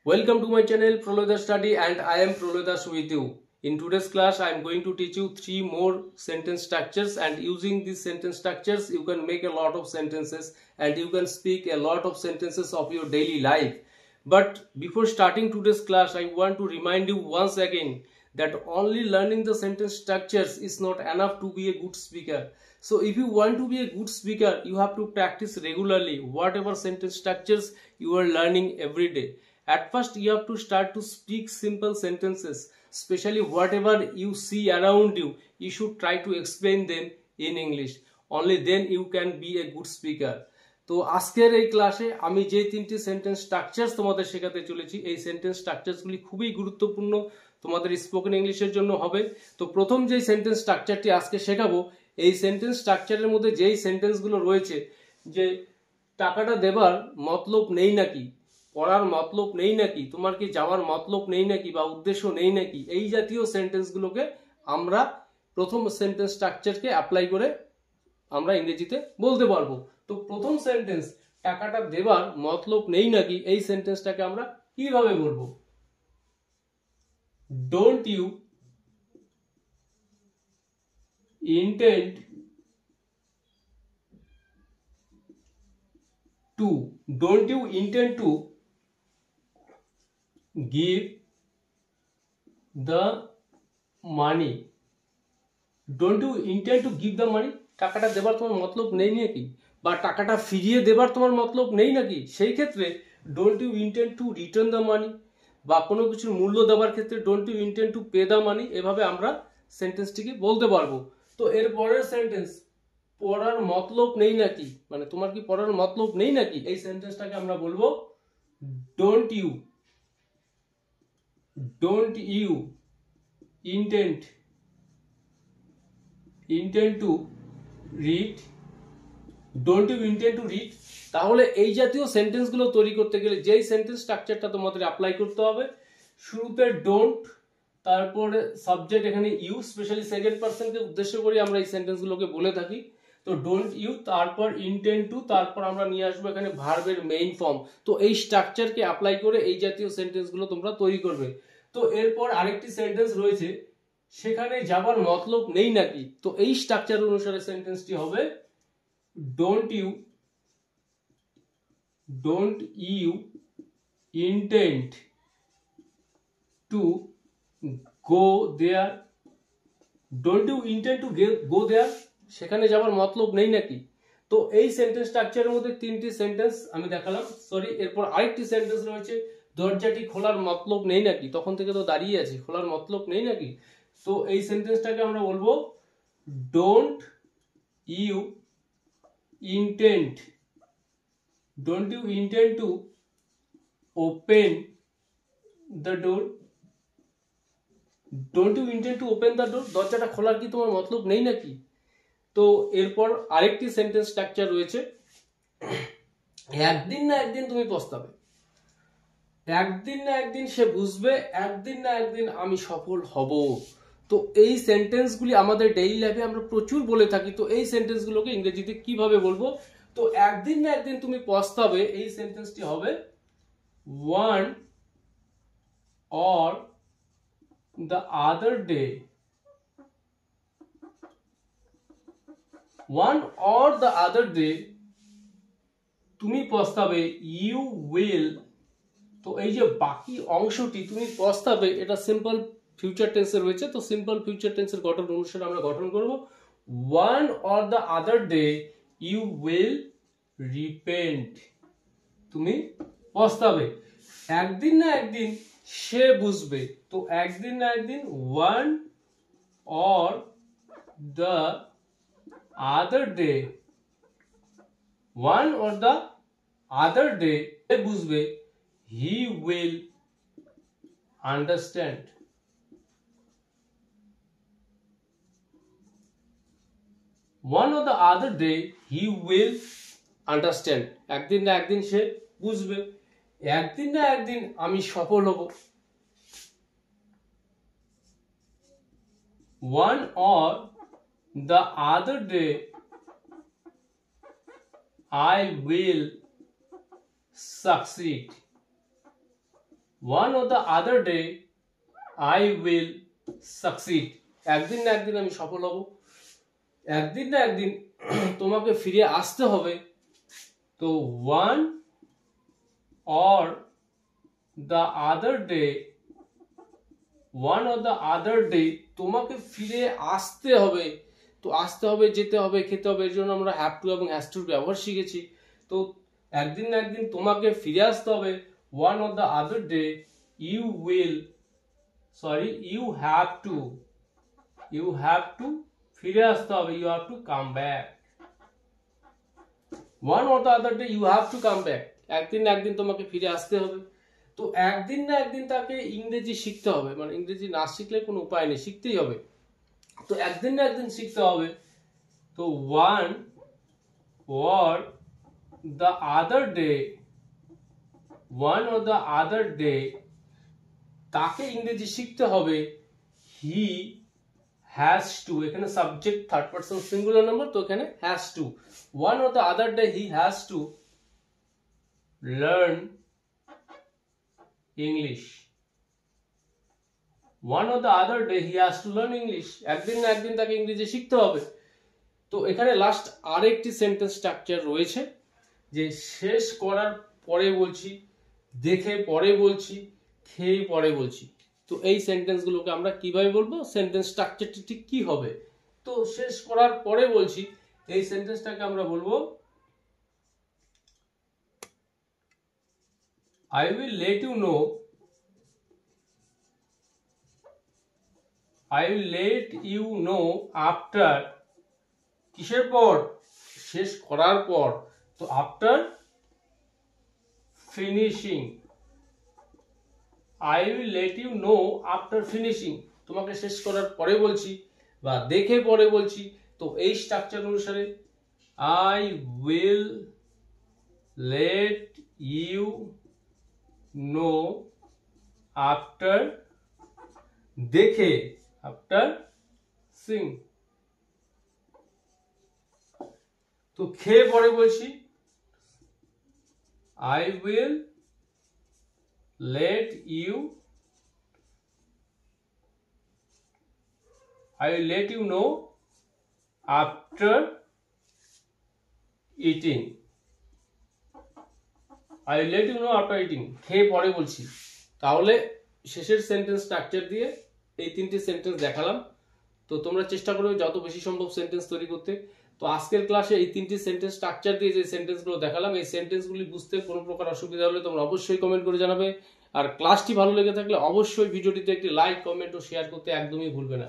Welcome to my channel Prolodas Study, and I am Prolodas with you. In today's class I am going to teach you 3 more sentence structures, and using these sentence structures you can make a lot of sentences and you can speak a lot of sentences of your daily life. But before starting today's class, I want to remind you once again that only learning the sentence structures is not enough to be a good speaker. So if you want to be a good speaker, you have to practice regularly whatever sentence structures you are learning every day. At first you have to start to speak simple sentences, especially whatever you see around you, you should try to explain them in English. Only then you can be a good speaker. তো আজকের এই ক্লাসে আমি যে তিনটি sentence structures তোমাদের শেখাতে চলেছি, এই সেন্টেন্স স্ট্রাকচারসগুলি খুবই গুরুত্বপূর্ণ তোমাদের স্পোকেন ইংলিশের জন্য হবে। তো প্রথম যে সেন্টেন্স স্ট্রাকচারটি আজকে শেখাবো, এই সেন্টেন্স স্ট্রাকচারের মধ্যে যেই সেন্টেন্সগুলো রয়েছে যে টাকাটা দেবার মতলব নেই নাকি, পড়ার মতলব নেই নাকি, তোমার কি যাওয়ার মতলব নেই নাকি বা উদ্দেশ্য নেই নাকি, এই জাতীয় সেন্টেন্সগুলোকে আমরা প্রথম সেন্টেন্স স্ট্রাকচারকে অ্যাপ্লাই করে আমরা ইংরেজিতে বলতে পারবো। তো প্রথম সেন্টেন্স, টাকাটা দেবার মতলব নেই নাকি, এই সেন্টেন্সটাকে আমরা কিভাবে বলবো? Don't you intend to, don't you intend to give the money, don't you intend to give the money, টাকাটা দেবার তোমার মতলব নেই নাকি বা টাকাটা ফিরিয়ে দেবার তোমার মতলব নেই নাকি, সেই ক্ষেত্রে don't you intend to return the money, বা কোনো কিছুর মূল্য দেওয়ার ক্ষেত্রে don't you intend to pay the money, এভাবে আমরা সেন্টেন্সটিকে বলতে পারবো। তো এর পরের সেন্টেন্স, পড়ার মতলব নেই নাকি, মানে তোমার কি পড়ার মতলব নেই নাকি, এই সেন্টেন্সটাকে আমরা বলবো don't you intend to read, don't you intend to read। তাহলে এই জাতীয় সেন্টেন্সগুলো তৈরি করতে গেলে যেই সেন্টেন্স স্ট্রাকচারটা তোমাদের অ্যাপ্লাই করতে হবে, শুরুতে ডোন্ট, তারপরে সাবজেক্ট এখানে ইউ, স্পেশালি সেকেন্ড পারসনকে উদ্দেশ্য করে আমরা এই সেন্টেন্সগুলোকে বলে থাকি। তো ডোন্ট ইউ, তারপর ইন্টেন্ড টু, তারপর আমরা নিয়ে আসবো এখানে ভার্বের মেইন ফর্ম। তো এই স্ট্রাকচারকে অ্যাপ্লাই করে এই জাতীয় সেন্টেন্সগুলো তোমরা তৈরি করবে। তো এরপর আরেকটি সেন্টেন্স রয়েছে, সেখানে যাবার মতলব নেই নাকি, তো এই স্ট্রাকচার অনুসারে সেন্টেন্সটি হবে don't you intend to go there, don't you intend to go there, সেখানে যাবার মতলব নেই নাকি। তো এই সেন্টেন্স স্ট্রাকচারের মধ্যে তিনটি সেন্টেন্স আমি দেখালাম, সরি। এরপর আরেকটি সেন্টেন্স রয়েছে, দরজাটি খোলার মতলব নেই নাকি, তখন থেকে তো দাঁড়িয়ে আছে, খোলার মতলব নেই নাকি। তো এই সেন্টেন্সটাকে আমরা বলবো don't you intend to open the door, don't you intend to open the door, দরজাটা খোলার কি তোমার মতলব নেই নাকি। তো এরপর আরেকটি সেন্টেন্স স্ট্রাকচার রয়েছে, একদিন না একদিন তুমি পস্তাবে, একদিন না একদিন সে বুঝবে, একদিন না একদিন আমি সফল হব। তো এই সেন্টেন্সগুলি আমাদের ডেইলি লাইফে আমরা প্রচুর বলে থাকি। তো এই সেন্টেন্সগুলোকে ইংরেজিতে কিভাবে বলবো? তো একদিন না একদিন তুমি পস্তাবে, এই সেন্টেন্সটি হবে one or the other day, one or the other day তুমি পস্তাবে, ইউ উইল। তো এই যে বাকি অংশটি তুমি পস্তাবে, এটা সিম্পল ফিউচার টেন্সে রয়েছে। তো সিম্পল ফিউচার টেন্সের গঠন অনুসারে আমরা গঠন করব one or the other day you will repent, তুমি পস্তাবে, একদিন না একদিন সে বুঝবে। তো একদিন না একদিন one or the other day, one or the other day সে বুঝবে, he will understand, one or the other day he will understand, একদিন না একদিন সে বুঝবে, একদিন না একদিন আমি সফল হব, one or the other day I will succeed, one or the other day I will succeed. একদিন না একদিন আমি সফল হব, একদিন না একদিন তোমাকে ফিরে আসতে হবে। তো one or the other day, one or the other day তোমাকে ফিরে আসতে হবে। তো আসতে হবে, যেতে হবে, খেতে হবে, এর জন্য আমরা হ্যাভ টু এবং হ্যাজ টুর ব্যবহার শিখেছি। তো একদিন না একদিন তোমাকে ফিরে আসতে হবে। one or the other day you will, you have to ফিরে আসতে হবে, you have to come back. one or the other day you have to come back, একদিন না একদিন তোমাকে ফিরে আসতে হবে। তো একদিন না একদিন তাকে ইংরেজি শিখতে হবে, মানে ইংরেজি না শিখলে কোনো উপায় নেই, শিখতেই হবে। তো একদিন না একদিন শিখতে হবে। তো one or the other day, one or the other day তাকে ইংরেজি শিখতে হবে। he has to, এখানে subject third person singular number, তো এখানে has to, one or the other day he has to learn English. one or the other day he has to learn English, একদিন না একদিন তাকে ইংরেজি শিখতে হবে। তো এখানে লাস্ট আরেকটি সেন্টেন্স স্ট্রাকচার রয়েছে, যে শেষ করার পরে বলছি, দেখে পরে বলছি, খেয়ে পরে বলছি। তো এই সেন্টেন্সগুলোকে আমরা কিভাবে বলবো, সেন্টেন্স স্ট্রাকচারটি ঠিক কি হবে। তো শেষ করার পরে বলছি, এই সেন্টেন্সটাকে আমরা বলবো I will let you know, I will let you know after, কিসের পর, শেষ করার পর। তো after finishing, I will let you know after finishing, তোমাকে শেষ করার পরে বলছি বা দেখে পরে বলছি। তো এই স্ট্রাকচার অনুসারে I will let you know after, দেখে, after seeing। তো খেয়ে পরে বলছি I will let you know after eating, I will let you know after eating, খেয়ে পরে বলছি। তাহলে শেষের সেন্টেন্স স্ট্রাকচার দিয়ে এই তিনটি সেন্টেন্স দেখালাম। তো তোমরা চেষ্টা করবে যত বেশি সম্ভব সেন্টেন্স তৈরি করতে। তো আজকের ক্লাসে এই তিনটি সেন্টেন্স স্ট্রাকচার দিয়ে যে সেন্টেন্সগুলো দেখালাম, এই সেন্টেন্সগুলি বুঝতে কোনো প্রকার অসুবিধা হলে তোমরা অবশ্যই কমেন্ট করে জানাবে। আর ক্লাসটি ভালো লেগে থাকলে অবশ্যই ভিডিওটিতে একটি লাইক, কমেন্ট ও শেয়ার করতে একদমই ভুলবে না।